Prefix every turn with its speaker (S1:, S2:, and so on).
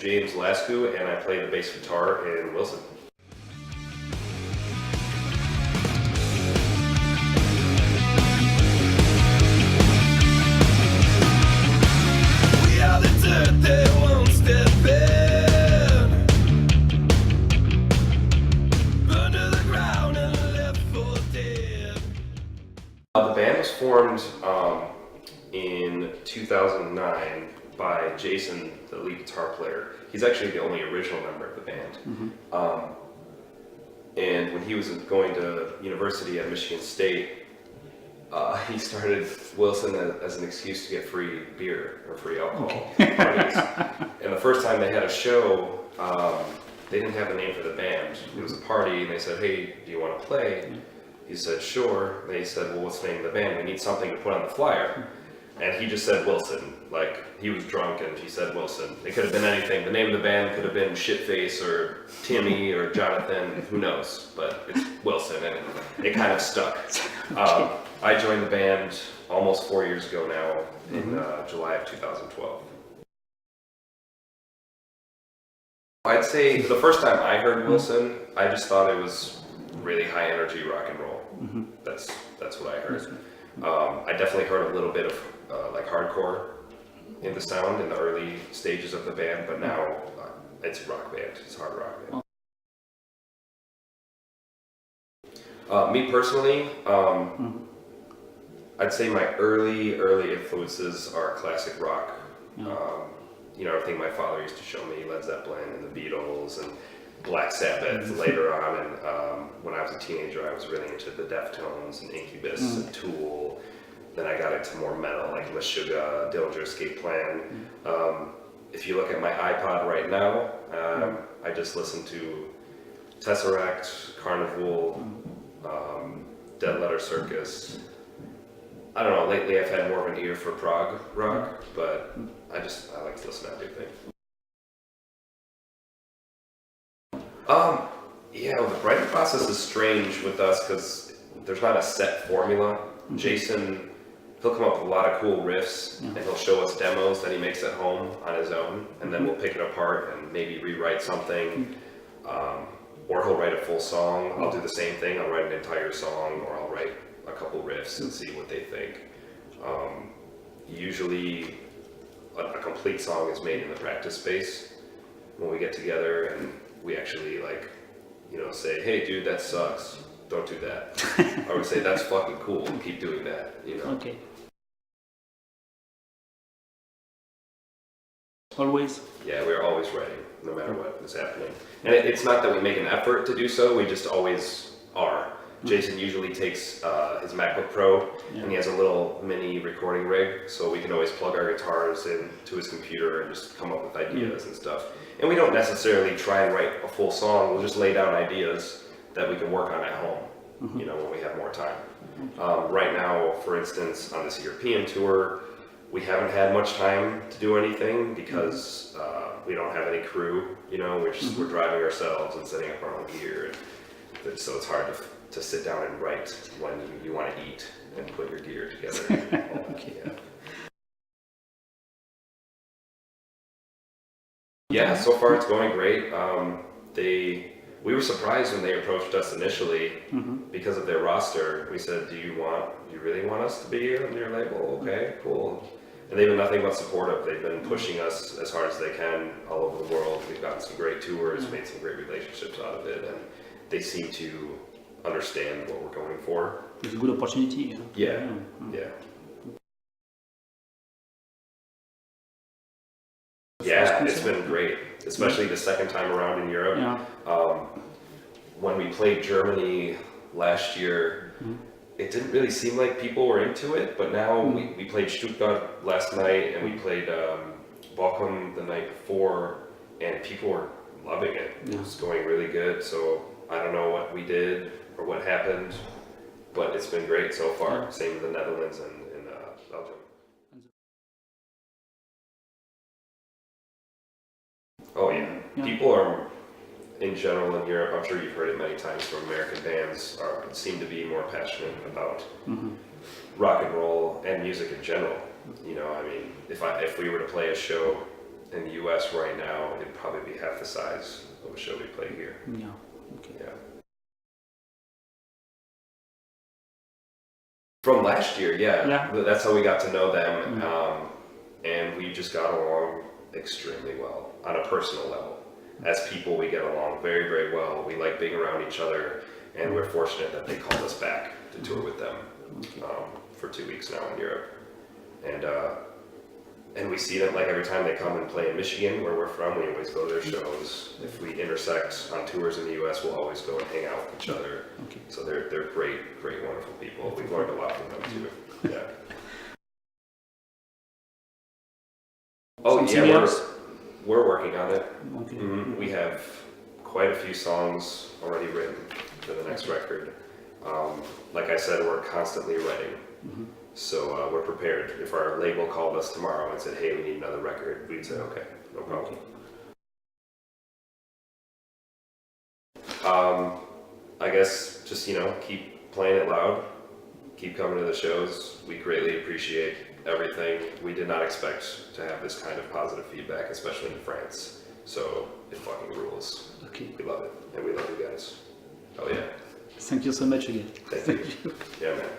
S1: James Lascu, and I play the bass guitar in Wilson.
S2: We are the dirt they won't step in. Burn to the ground and left for dead.
S1: The band was formed in 2009 by Jason, the lead guitar player. He's actually the only original member of the band. And when he was going to university at Michigan State, he started Wilson as an excuse to get free beer or free alcohol parties. And the first time they had a show, they didn't have a name for the band. It was a party, and they said, "Hey, do you want to play?" He said, "Sure." They said, "Well, what's the name of the band? We need something to put on the flyer." And he just said Wilson. Like, he was drunk and he said Wilson. It could have been anything. The name of the band could have been Shitface or Timmy or Jonathan, who knows, but it's Wilson, and it kind of stuck. I joined the band almost 4 years ago now, in July of 2012. I'd say the first time I heard Wilson, I just thought it was really high energy rock and roll. That's what I heard. I definitely heard a little bit of like hardcore in the sound in the early stages of the band, but now it's rock band. It's hard rock band. Me personally, I'd say my early influences are classic rock. You know, everything my father used to show me, Led Zeppelin and the Beatles and Black Sabbath later on, and when I was a teenager I was really into the Deftones and Incubus and Tool. Then I got into more metal like Lascu, Dillinger Escape Plan. If you look at my iPod right now, I just listen to Tesseract, Carnival, Dead Letter Circus. I don't know, lately I've had more of an ear for prog rock, but I like to listen to everything. Yeah, well, the writing process is strange with us because there's not a set formula. Jason, he'll come up with a lot of cool riffs, and he'll show us demos that he makes at home on his own, and then we'll pick it apart and maybe rewrite something, or he'll write a full song. I'll do the same thing. I'll write an entire song, or I'll write a couple riffs and see what they think. Usually, a complete song is made in the practice space when we get together, and we actually say, "Hey dude, that sucks, don't do that." I would say, "That's fucking cool, keep doing that," you know.
S3: Okay. Always?
S1: Yeah, we're always writing, no matter what is happening. And it's not that we make an effort to do so, we just always are. Jason usually takes his MacBook Pro, and he has a little mini recording rig, so we can always plug our guitars into his computer and just come up with ideas and stuff. And we don't necessarily try and write a full song, we'll just lay down ideas that we can work on at home, you know, when we have more time. Right now, for instance, on this European tour, we haven't had much time to do anything because we don't have any crew, you know, we're driving ourselves and setting up our own gear, and so it's hard to sit down and write when you want to eat and put your gear together.
S3: Okay.
S1: Yeah, so far it's going great. We were surprised when they approached us initially because of their roster. We said, do you really want us to be on your label? Okay, cool. And they've been nothing but supportive. They've been pushing us as hard as they can all over the world. We've gotten some great tours, made some great relationships out of it, and they seem to understand what we're going for.
S3: It's a good opportunity.
S1: Yeah. Yeah, it's been great, especially the second time around in Europe. When we played Germany last year, it didn't really seem like people were into it, but now we played Stuttgart last night, and we played Bochum the night before, and people were loving it. It was going really good, so I don't know what we did or what happened, but it's been great so far. Same with the Netherlands and Belgium. Oh yeah. People are, in general in Europe, I'm sure you've heard it many times from American bands, seem to be more passionate about rock and roll and music in general. You know, I mean, if we were to play a show in the US right now, it'd probably be half the size of a show we play here.
S3: Yeah. Okay.
S1: Yeah. From last year, yeah.
S3: Yeah.
S1: That's how we got to know them. And we just got along extremely well on a personal level. As people, we get along very, very well. We like being around each other, and we're fortunate that they called us back to tour with them for 2 weeks now in Europe. And we see them like every time they come and play in Michigan, where we're from. We always go to their shows. If we intersect on tours in the U.S., we'll always go and hang out with each other.
S3: Okay.
S1: So they're great, great, wonderful people. We've learned a lot from them too. Yeah. Oh
S3: Something
S1: yeah,
S3: else?
S1: we're working on it.
S3: Okay.
S1: We have quite a few songs already written for the next record. Like I said, we're constantly writing. So we're prepared. If our label called us tomorrow and said, hey, we need another record, we'd say, okay, no problem. I guess just, keep playing it loud, keep coming to the shows. We greatly appreciate everything. We did not expect to have this kind of positive feedback, especially in France. So it fucking rules.
S3: Okay.
S1: We love it, and we love you guys. Oh yeah.
S3: Thank you so much again.
S1: Thank you. Yeah, man.